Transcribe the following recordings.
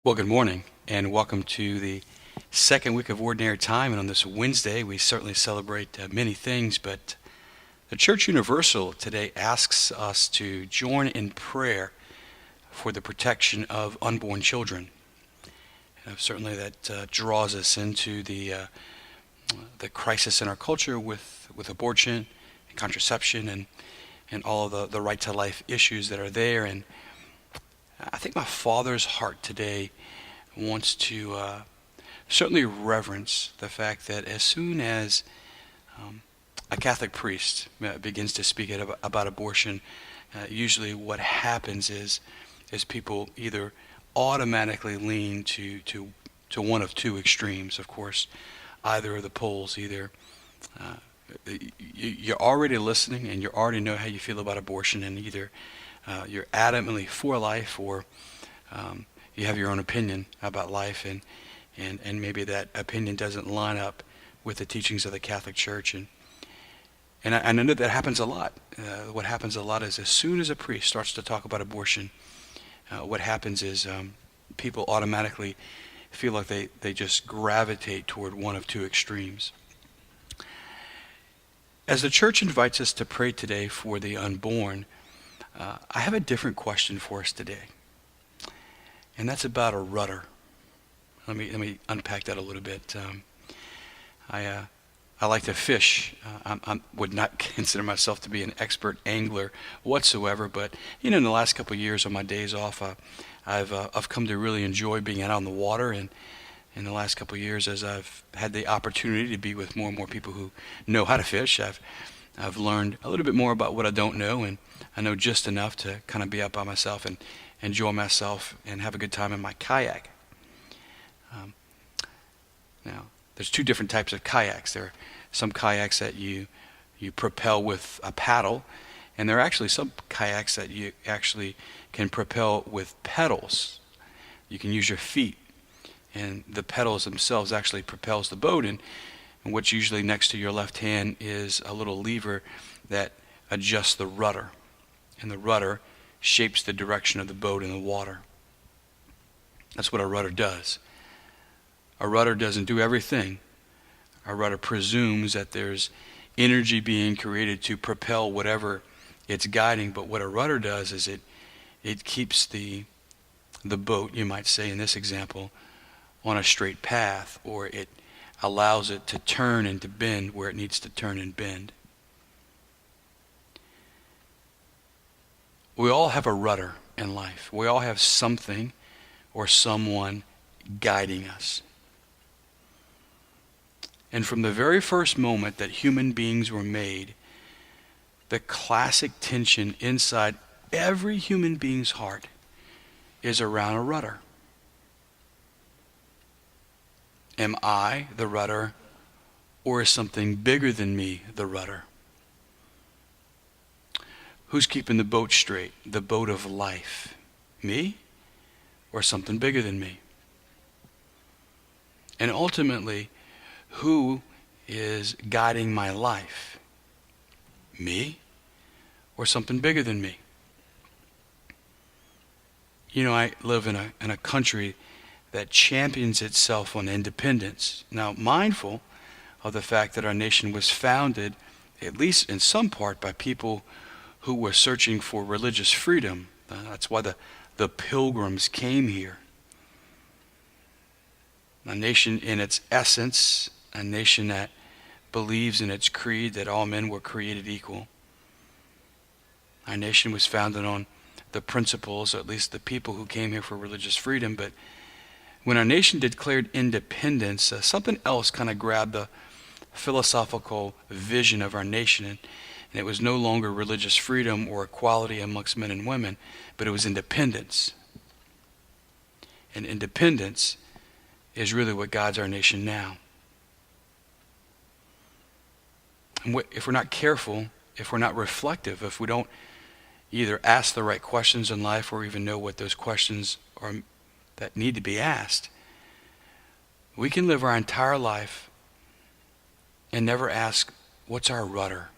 Well, good morning, and welcome to the second week of Ordinary Time. And on this Wednesday, we certainly celebrate many things, but the Church Universal today asks us to join in prayer for the protection of unborn children. Certainly, that draws us into the crisis in our culture with abortion and contraception and all of the right to life issues that are there. And I think my Father's heart today wants to certainly reverence the fact that as soon as a Catholic priest begins to speak about abortion, usually what happens is people either automatically lean to one of two extremes. Of course, either of the poles, either you're already listening and you already know how you feel about abortion, and either you're adamantly for life, or you have your own opinion about life, and maybe that opinion doesn't line up with the teachings of the Catholic Church. And I know that happens a lot. What happens a lot is as soon as a priest starts to talk about abortion, what happens is people automatically feel like they just gravitate toward one of two extremes. As the Church invites us to pray today for the unborn, I have a different question for us today, and that's about a rudder. Let me unpack that a little bit. I like to fish. I would not consider myself to be an expert angler whatsoever, but in the last couple of years on my days off, I've come to really enjoy being out on the water. And in the last couple of years, as I've had the opportunity to be with more and more people who know how to fish, I've learned a little bit more about what I don't know, and I know just enough to kind of be out by myself and enjoy myself and have a good time in my kayak. Now, there's two different types of kayaks. There are some kayaks that you propel with a paddle, and there are actually some kayaks that you actually can propel with pedals. You can use your feet, and the pedals themselves actually propels the boat, and what's usually next to your left hand is a little lever that adjusts the rudder, and the rudder shapes the direction of the boat in the water. That's what a rudder does. A rudder doesn't do everything. A rudder presumes that there's energy being created to propel whatever it's guiding, but what a rudder does is it keeps the boat, you might say in this example, on a straight path, or it allows it to turn and to bend where it needs to turn and bend. We all have a rudder in life. We all have something or someone guiding us. And from the very first moment that human beings were made, the classic tension inside every human being's heart is around a rudder. Am I the rudder, or is something bigger than me the rudder? Who's keeping the boat straight, the boat of life? Me, or something bigger than me? And ultimately, who is guiding my life? Me, or something bigger than me? I live in a country that champions itself on independence. Now, mindful of the fact that our nation was founded, at least in some part, by people who were searching for religious freedom. That's why the pilgrims came here. A nation in its essence, a nation that believes in its creed that all men were created equal. Our nation was founded on the principles, or at least the people who came here for religious freedom. But when our nation declared independence, something else kind of grabbed the philosophical vision of our nation, and it was no longer religious freedom or equality amongst men and women, but it was independence. And independence is really what guides our nation now. And if we're not careful, if we're not reflective, if we don't either ask the right questions in life or even know what those questions are that need to be asked, we can live our entire life and never ask, what's our rudder?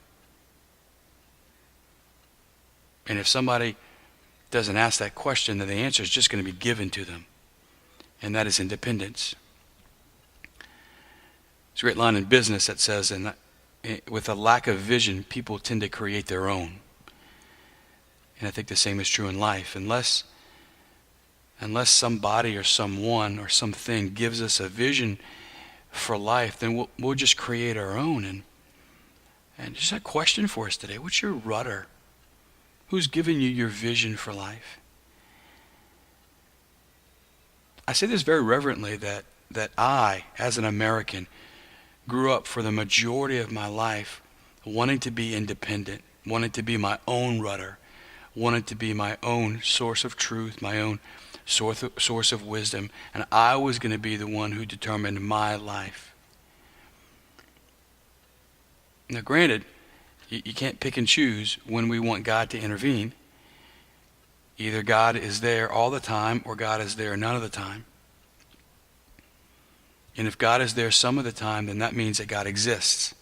And if somebody doesn't ask that question, then the answer is just going to be given to them. and that is independence. There's a great line in business that says, with a lack of vision, people tend to create their own. And I think the same is true in life. Unless somebody or someone or something gives us a vision for life, then we'll just create our own. And just a question for us today: what's your rudder? Who's giving you your vision for life? I say this very reverently, that I, as an American, grew up for the majority of my life wanting to be independent, wanting to be my own rudder, wanting to be my own source of truth, my own source of wisdom, and I was going to be the one who determined my life. Now granted, you can't pick and choose when we want God to intervene. Either God is there all the time or God is there none of the time. And if God is there some of the time, then that means that God exists.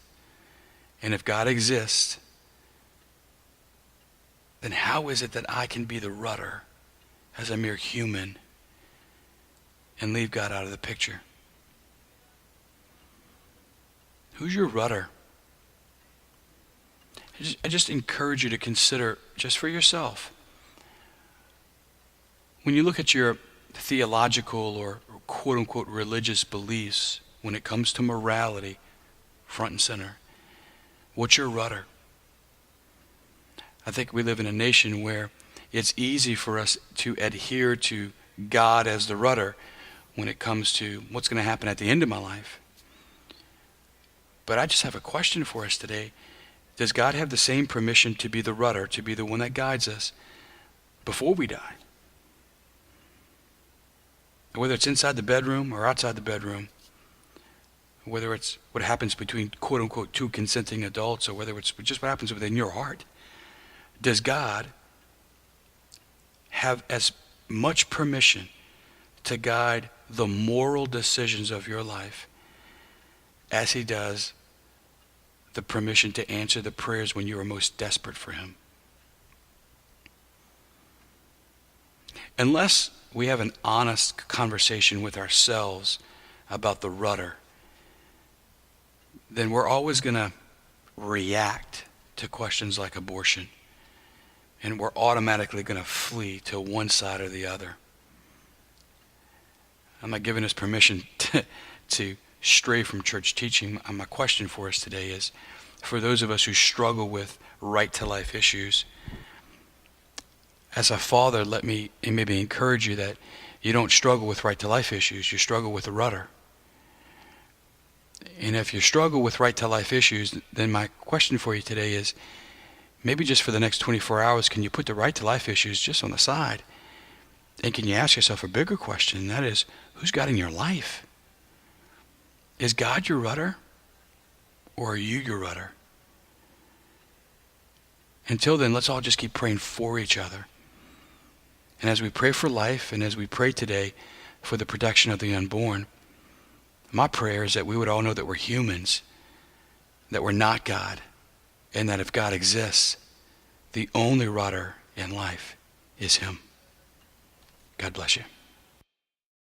And if God exists, then how is it that I can be the rudder as a mere human and leave God out of the picture? Who's your rudder? I just encourage you to consider, just for yourself, when you look at your theological or quote-unquote religious beliefs when it comes to morality, front and center, what's your rudder? I think we live in a nation where it's easy for us to adhere to God as the rudder when it comes to what's going to happen at the end of my life. But I just have a question for us today. Does God have the same permission to be the rudder, to be the one that guides us before we die? Whether it's inside the bedroom or outside the bedroom, whether it's what happens between quote-unquote two consenting adults, or whether it's just what happens within your heart, does God have as much permission to guide the moral decisions of your life as he does the permission to answer the prayers when you are most desperate for him? Unless we have an honest conversation with ourselves about the rudder, then we're always going to react to questions like abortion. And we're automatically going to flee to one side or the other. I'm not giving us permission to stray from church teaching. My question for us today is, for those of us who struggle with right-to-life issues, as a father, let me maybe encourage you that you don't struggle with right-to-life issues. You struggle with the rudder. And if you struggle with right-to-life issues, then my question for you today is, maybe just for the next 24 hours, can you put the right-to-life issues just on the side? And can you ask yourself a bigger question, and that is, who's God in your life? Is God your rudder, or are you your rudder? Until then, let's all just keep praying for each other. And as we pray for life, and as we pray today for the protection of the unborn, my prayer is that we would all know that we're humans, that we're not God, and that if God exists, the only rudder in life is him. God bless you.